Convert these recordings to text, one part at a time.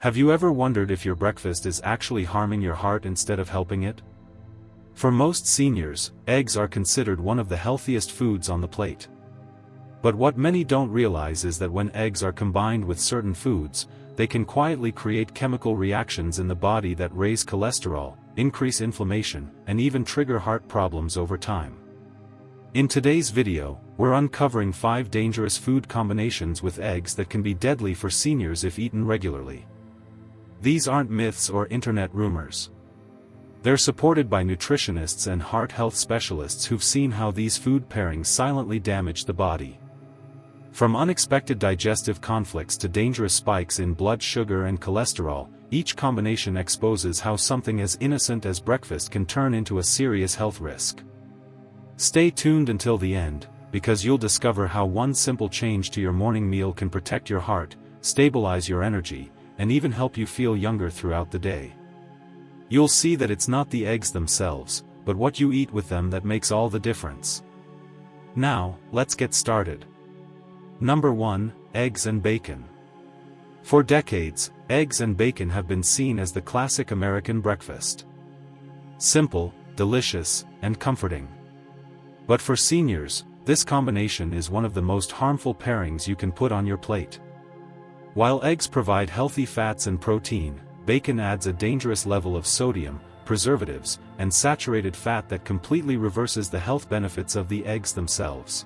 Have you ever wondered if your breakfast is actually harming your heart instead of helping it? For most seniors, eggs are considered one of the healthiest foods on the plate. But what many don't realize is that when eggs are combined with certain foods, they can quietly create chemical reactions in the body that raise cholesterol, increase inflammation, and even trigger heart problems over time. In today's video, we're uncovering 5 dangerous food combinations with eggs that can be deadly for seniors if eaten regularly. These aren't myths or internet rumors. They're supported by nutritionists and heart health specialists who've seen how these food pairings silently damage the body. From unexpected digestive conflicts to dangerous spikes in blood sugar and cholesterol, each combination exposes how something as innocent as breakfast can turn into a serious health risk. Stay tuned until the end, because you'll discover how one simple change to your morning meal can protect your heart, stabilize your energy, and even help you feel younger throughout the day. You'll see that it's not the eggs themselves, but what you eat with them that makes all the difference. Now, let's get started. Number 1, eggs and bacon. For decades, eggs and bacon have been seen as the classic American breakfast. Simple, delicious, and comforting. But for seniors, this combination is one of the most harmful pairings you can put on your plate. While eggs provide healthy fats and protein, bacon adds a dangerous level of sodium, preservatives, and saturated fat that completely reverses the health benefits of the eggs themselves.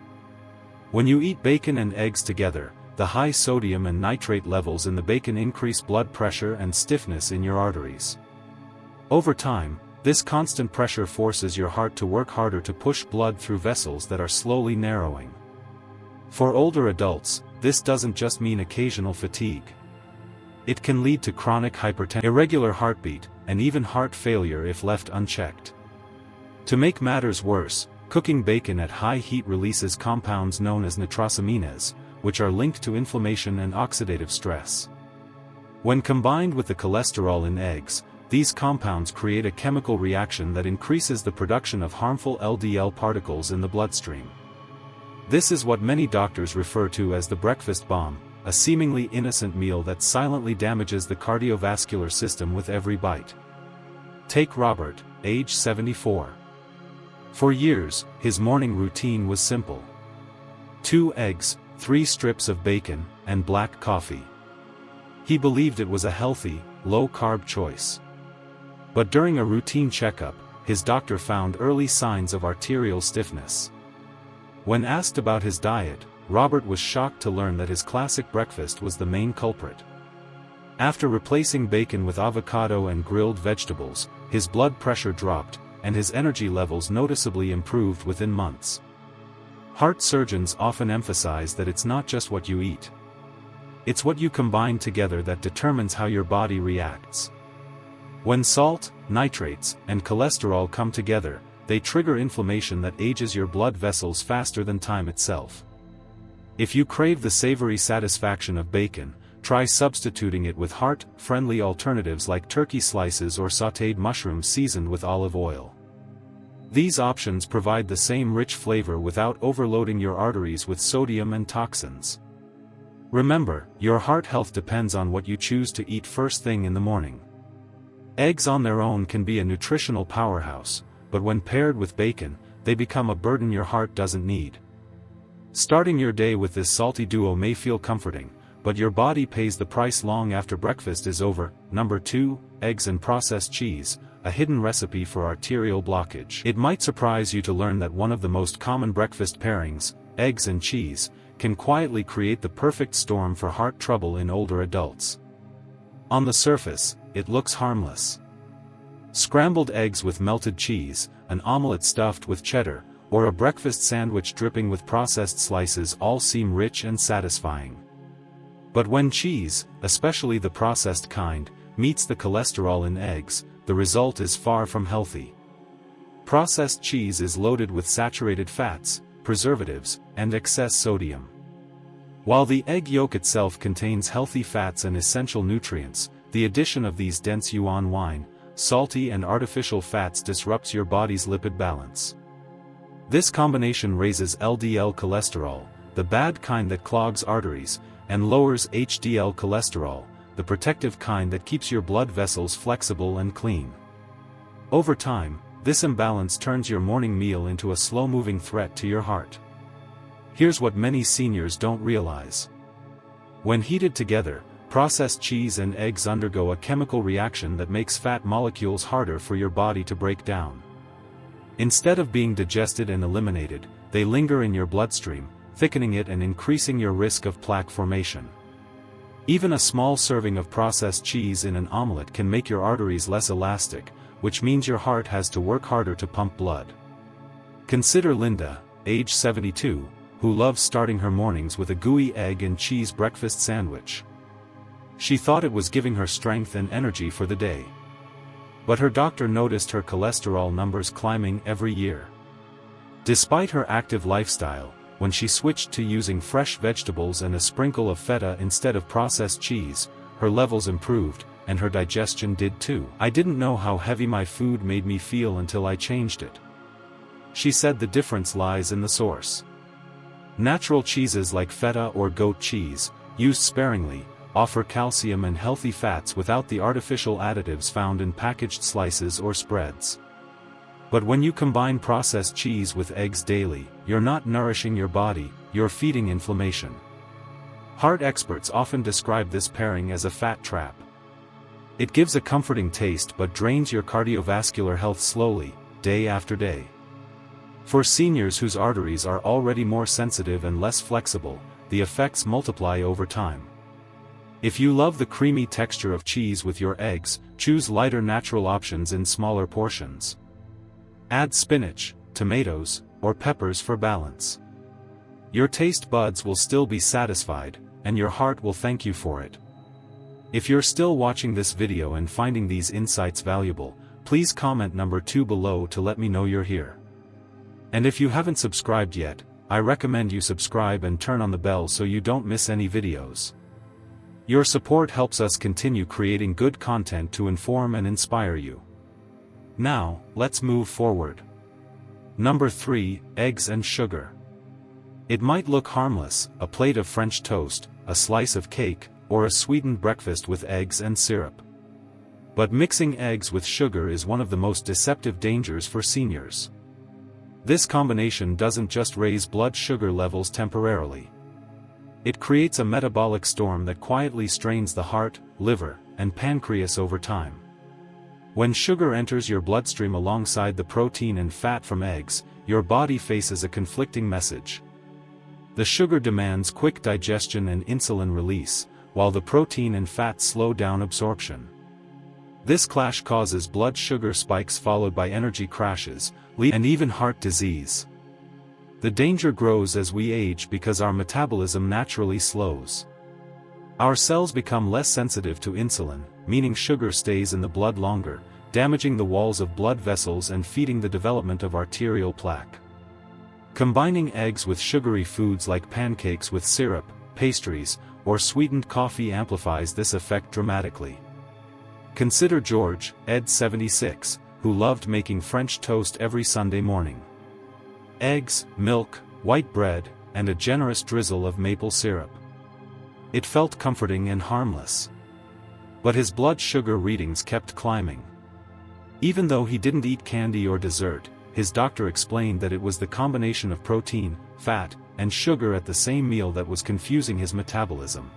When you eat bacon and eggs together, the high sodium and nitrate levels in the bacon increase blood pressure and stiffness in your arteries. Over time, this constant pressure forces your heart to work harder to push blood through vessels that are slowly narrowing. For older adults, this doesn't just mean occasional fatigue. It can lead to chronic hypertension, irregular heartbeat, and even heart failure if left unchecked. To make matters worse, cooking bacon at high heat releases compounds known as nitrosamines, which are linked to inflammation and oxidative stress. When combined with the cholesterol in eggs, these compounds create a chemical reaction that increases the production of harmful LDL particles in the bloodstream. This is what many doctors refer to as the breakfast bomb, a seemingly innocent meal that silently damages the cardiovascular system with every bite. Take Robert, age 74. For years, his morning routine was simple. 2 eggs, 3 strips of bacon, and black coffee. He believed it was a healthy, low-carb choice. But during a routine checkup, his doctor found early signs of arterial stiffness. When asked about his diet, Robert was shocked to learn that his classic breakfast was the main culprit. After replacing bacon with avocado and grilled vegetables, his blood pressure dropped, and his energy levels noticeably improved within months. Heart surgeons often emphasize that it's not just what you eat. It's what you combine together that determines how your body reacts. When salt, nitrates, and cholesterol come together, they trigger inflammation that ages your blood vessels faster than time itself. If you crave the savory satisfaction of bacon, try substituting it with heart-friendly alternatives like turkey slices or sautéed mushrooms seasoned with olive oil. These options provide the same rich flavor without overloading your arteries with sodium and toxins. Remember, your heart health depends on what you choose to eat first thing in the morning. Eggs on their own can be a nutritional powerhouse, but when paired with bacon, they become a burden your heart doesn't need. Starting your day with this salty duo may feel comforting, but your body pays the price long after breakfast is over. Number 2, eggs and processed cheese, a hidden recipe for arterial blockage. It might surprise you to learn that one of the most common breakfast pairings, eggs and cheese, can quietly create the perfect storm for heart trouble in older adults. On the surface, it looks harmless. Scrambled eggs with melted cheese, an omelette stuffed with cheddar, or a breakfast sandwich dripping with processed slices all seem rich and satisfying. But when cheese, especially the processed kind, meets the cholesterol in eggs, the result is far from healthy. Processed cheese is loaded with saturated fats, preservatives, and excess sodium. While the egg yolk itself contains healthy fats and essential nutrients, the addition of these dense yuan wine, salty and artificial fats disrupts your body's lipid balance. This combination raises LDL cholesterol, the bad kind that clogs arteries, and lowers HDL cholesterol, the protective kind that keeps your blood vessels flexible and clean. Over time, this imbalance turns your morning meal into a slow-moving threat to your heart. Here's what many seniors don't realize. When heated together, processed cheese and eggs undergo a chemical reaction that makes fat molecules harder for your body to break down. Instead of being digested and eliminated, they linger in your bloodstream, thickening it and increasing your risk of plaque formation. Even a small serving of processed cheese in an omelette can make your arteries less elastic, which means your heart has to work harder to pump blood. Consider Linda, age 72, who loves starting her mornings with a gooey egg and cheese breakfast sandwich. She thought it was giving her strength and energy for the day. But her doctor noticed her cholesterol numbers climbing every year. Despite her active lifestyle, when she switched to using fresh vegetables and a sprinkle of feta instead of processed cheese, her levels improved, and her digestion did too. "I didn't know how heavy my food made me feel until I changed it." She said the difference lies in the source. Natural cheeses like feta or goat cheese, used sparingly, offer calcium and healthy fats without the artificial additives found in packaged slices or spreads. But when you combine processed cheese with eggs daily, you're not nourishing your body, you're feeding inflammation. Heart experts often describe this pairing as a fat trap. It gives a comforting taste but drains your cardiovascular health slowly, day after day. For seniors whose arteries are already more sensitive and less flexible, the effects multiply over time. If you love the creamy texture of cheese with your eggs, choose lighter natural options in smaller portions. Add spinach, tomatoes, or peppers for balance. Your taste buds will still be satisfied, and your heart will thank you for it. If you're still watching this video and finding these insights valuable, please comment number 2 below to let me know you're here. And if you haven't subscribed yet, I recommend you subscribe and turn on the bell so you don't miss any videos. Your support helps us continue creating good content to inform and inspire you. Now, let's move forward. Number 3, eggs and sugar. It might look harmless, a plate of French toast, a slice of cake, or a sweetened breakfast with eggs and syrup. But mixing eggs with sugar is one of the most deceptive dangers for seniors. This combination doesn't just raise blood sugar levels temporarily. It creates a metabolic storm that quietly strains the heart, liver, and pancreas over time. When sugar enters your bloodstream alongside the protein and fat from eggs, your body faces a conflicting message. The sugar demands quick digestion and insulin release, while the protein and fat slow down absorption. This clash causes blood sugar spikes followed by energy crashes, and even heart disease. The danger grows as we age because our metabolism naturally slows. Our cells become less sensitive to insulin, meaning sugar stays in the blood longer, damaging the walls of blood vessels and feeding the development of arterial plaque. Combining eggs with sugary foods like pancakes with syrup, pastries, or sweetened coffee amplifies this effect dramatically. Consider George, ed 76, who loved making French toast every Sunday morning. Eggs, milk, white bread, and a generous drizzle of maple syrup. It felt comforting and harmless. But his blood sugar readings kept climbing. Even though he didn't eat candy or dessert, his doctor explained that it was the combination of protein, fat, and sugar at the same meal that was confusing his metabolism.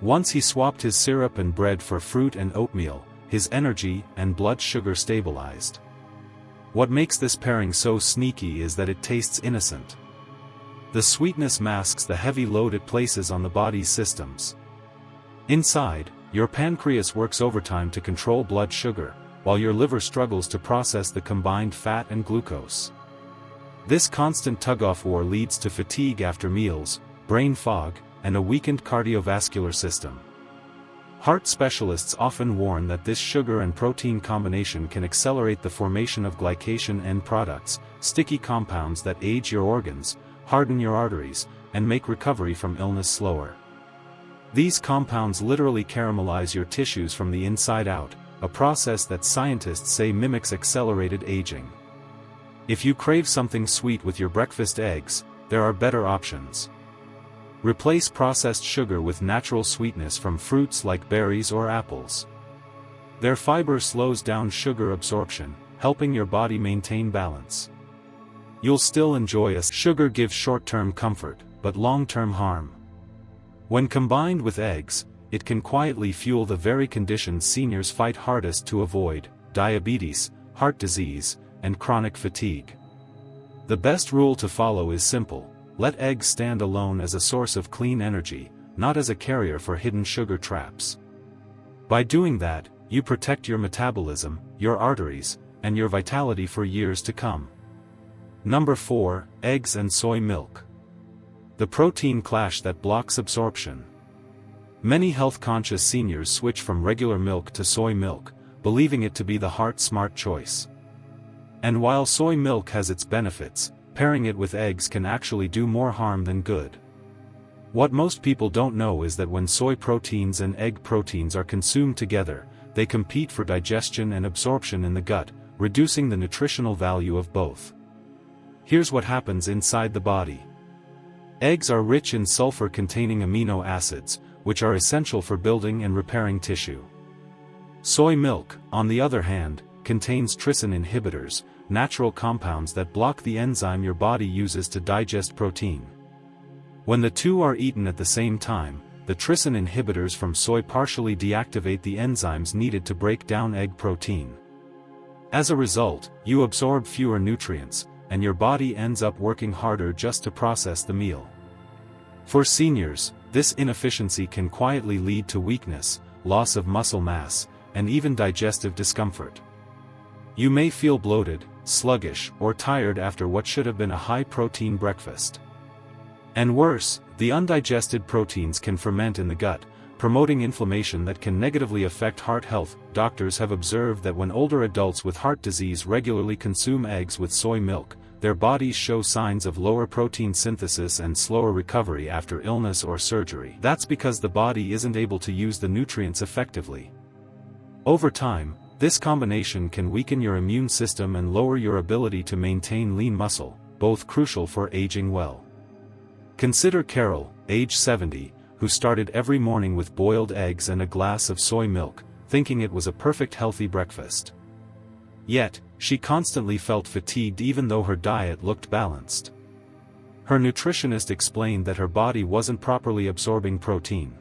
Once he swapped his syrup and bread for fruit and oatmeal, his energy and blood sugar stabilized. What makes this pairing so sneaky is that it tastes innocent. The sweetness masks the heavy load it places on the body's systems. Inside, your pancreas works overtime to control blood sugar, while your liver struggles to process the combined fat and glucose. This constant tug-of war leads to fatigue after meals, brain fog, and a weakened cardiovascular system. Heart specialists often warn that this sugar and protein combination can accelerate the formation of glycation end products, sticky compounds that age your organs, harden your arteries, and make recovery from illness slower. These compounds literally caramelize your tissues from the inside out, a process that scientists say mimics accelerated aging. If you crave something sweet with your breakfast eggs, there are better options. Replace processed sugar with natural sweetness from fruits like berries or apples. Their fiber slows down sugar absorption, helping your body maintain balance. You'll still enjoy a sugar gives short-term comfort, but long-term harm. When combined with eggs, it can quietly fuel the very conditions seniors fight hardest to avoid: diabetes, heart disease, and chronic fatigue. The best rule to follow is simple: let eggs stand alone as a source of clean energy, not as a carrier for hidden sugar traps. By doing that, you protect your metabolism, your arteries, and your vitality for years to come. Number 4, eggs and soy milk. The protein clash that blocks absorption. Many health-conscious seniors switch from regular milk to soy milk, believing it to be the heart-smart choice. And while soy milk has its benefits, pairing it with eggs can actually do more harm than good. What most people don't know is that when soy proteins and egg proteins are consumed together, they compete for digestion and absorption in the gut, reducing the nutritional value of both. Here's what happens inside the body. Eggs are rich in sulfur-containing amino acids, which are essential for building and repairing tissue. Soy milk, on the other hand, contains trypsin inhibitors, natural compounds that block the enzyme your body uses to digest protein. When the two are eaten at the same time, the trypsin inhibitors from soy partially deactivate the enzymes needed to break down egg protein. As a result, you absorb fewer nutrients, and your body ends up working harder just to process the meal. For seniors, this inefficiency can quietly lead to weakness, loss of muscle mass, and even digestive discomfort. You may feel bloated, sluggish, or tired after what should have been a high-protein breakfast. And worse, the undigested proteins can ferment in the gut, promoting inflammation that can negatively affect heart health. Doctors have observed that when older adults with heart disease regularly consume eggs with soy milk, their bodies show signs of lower protein synthesis and slower recovery after illness or surgery. That's because the body isn't able to use the nutrients effectively. Over time, this combination can weaken your immune system and lower your ability to maintain lean muscle, both crucial for aging well. Consider Carol, age 70, who started every morning with boiled eggs and a glass of soy milk, thinking it was a perfect healthy breakfast. Yet, she constantly felt fatigued even though her diet looked balanced. Her nutritionist explained that her body wasn't properly absorbing protein.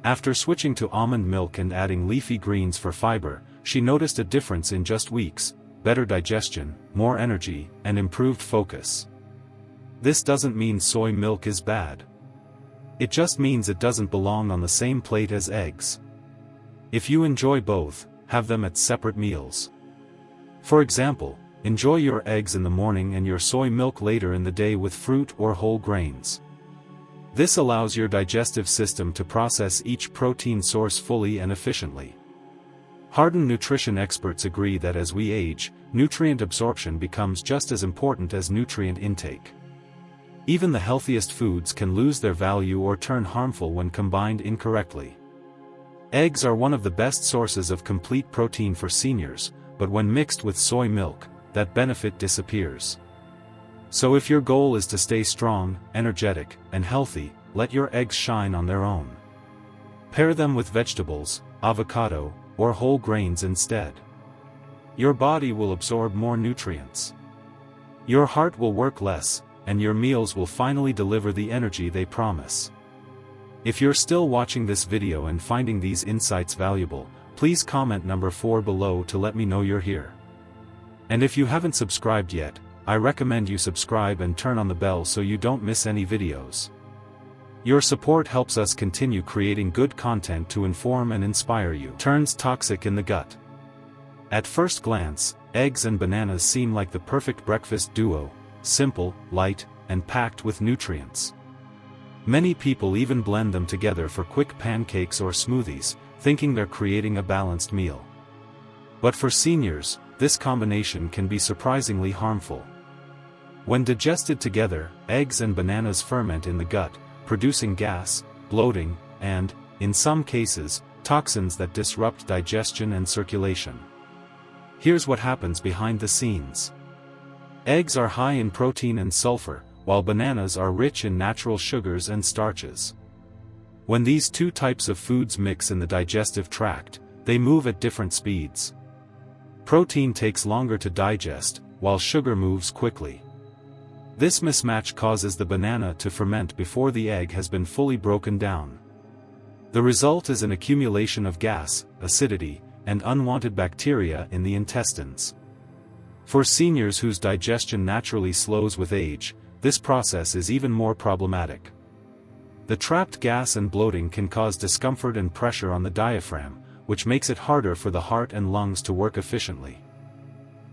After switching to almond milk and adding leafy greens for fiber, she noticed a difference in just weeks: better digestion, more energy, and improved focus. This doesn't mean soy milk is bad. It just means it doesn't belong on the same plate as eggs. If you enjoy both, have them at separate meals. For example, enjoy your eggs in the morning and your soy milk later in the day with fruit or whole grains. This allows your digestive system to process each protein source fully and efficiently. Hardened nutrition experts agree that as we age, nutrient absorption becomes just as important as nutrient intake. Even the healthiest foods can lose their value or turn harmful when combined incorrectly. Eggs are one of the best sources of complete protein for seniors, but when mixed with soy milk, that benefit disappears. So if your goal is to stay strong, energetic, and healthy, let your eggs shine on their own. Pair them with vegetables, avocado, or whole grains instead. Your body will absorb more nutrients. Your heart will work less, and your meals will finally deliver the energy they promise. If you're still watching this video and finding these insights valuable, please comment number 4 below to let me know you're here. And if you haven't subscribed yet, I recommend you subscribe and turn on the bell so you don't miss any videos. Your support helps us continue creating good content to inform and inspire you. Turns toxic in the gut. At first glance, eggs and bananas seem like the perfect breakfast duo: simple, light, and packed with nutrients. Many people even blend them together for quick pancakes or smoothies, thinking they're creating a balanced meal. But for seniors, this combination can be surprisingly harmful. When digested together, eggs and bananas ferment in the gut, producing gas, bloating, and, in some cases, toxins that disrupt digestion and circulation. Here's what happens behind the scenes. Eggs are high in protein and sulfur, while bananas are rich in natural sugars and starches. When these two types of foods mix in the digestive tract, they move at different speeds. Protein takes longer to digest, while sugar moves quickly. This mismatch causes the banana to ferment before the egg has been fully broken down. The result is an accumulation of gas, acidity, and unwanted bacteria in the intestines. For seniors whose digestion naturally slows with age, this process is even more problematic. The trapped gas and bloating can cause discomfort and pressure on the diaphragm, which makes it harder for the heart and lungs to work efficiently.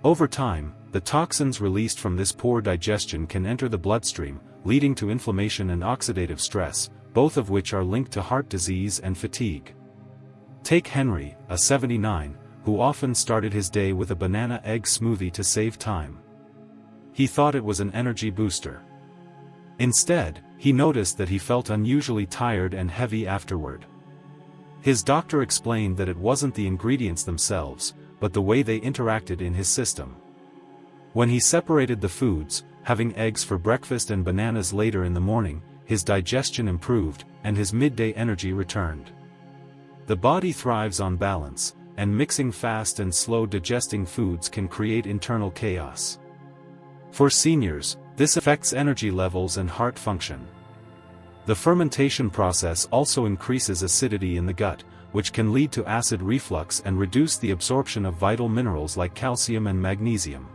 Over time, the toxins released from this poor digestion can enter the bloodstream, leading to inflammation and oxidative stress, both of which are linked to heart disease and fatigue. Take Henry, a 79, who often started his day with a banana egg smoothie to save time. He thought it was an energy booster. Instead, he noticed that he felt unusually tired and heavy afterward. His doctor explained that it wasn't the ingredients themselves, but the way they interacted in his system. When he separated the foods, having eggs for breakfast and bananas later in the morning, his digestion improved, and his midday energy returned. The body thrives on balance, and mixing fast and slow digesting foods can create internal chaos. For seniors, this affects energy levels and heart function. The fermentation process also increases acidity in the gut, which can lead to acid reflux and reduce the absorption of vital minerals like calcium and magnesium.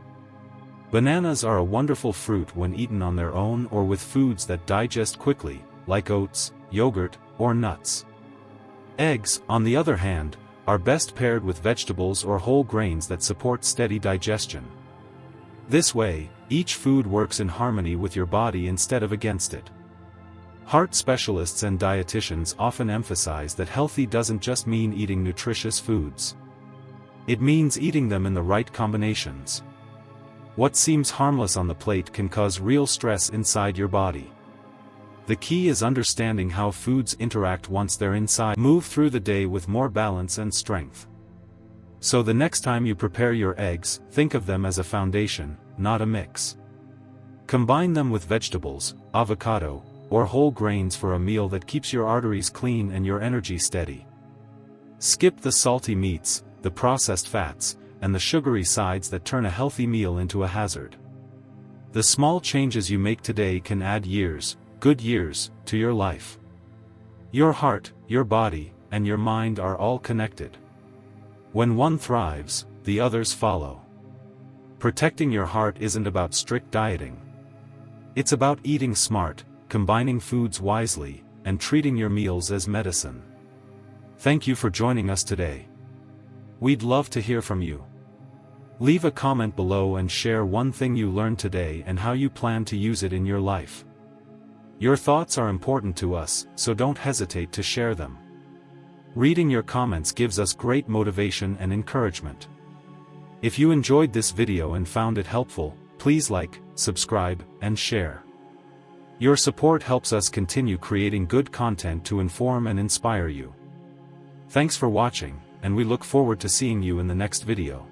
Bananas are a wonderful fruit when eaten on their own or with foods that digest quickly, like oats, yogurt, or nuts. Eggs, on the other hand, are best paired with vegetables or whole grains that support steady digestion. This way, each food works in harmony with your body instead of against it. Heart specialists and dietitians often emphasize that healthy doesn't just mean eating nutritious foods. It means eating them in the right combinations. What seems harmless on the plate can cause real stress inside your body. The key is understanding how foods interact once they're inside. Move through the day with more balance and strength. So the next time you prepare your eggs, think of them as a foundation, not a mix. Combine them with vegetables, avocado, or whole grains for a meal that keeps your arteries clean and your energy steady. Skip the salty meats, the processed fats, and the sugary sides that turn a healthy meal into a hazard. The small changes you make today can add years, good years, to your life. Your heart, your body, and your mind are all connected. When one thrives, the others follow. Protecting your heart isn't about strict dieting. It's about eating smart, combining foods wisely, and treating your meals as medicine. Thank you for joining us today. We'd love to hear from you. Leave a comment below and share one thing you learned today and how you plan to use it in your life. Your thoughts are important to us, so don't hesitate to share them. Reading your comments gives us great motivation and encouragement. If you enjoyed this video and found it helpful, please like, subscribe, and share. Your support helps us continue creating good content to inform and inspire you. Thanks for watching, and we look forward to seeing you in the next video.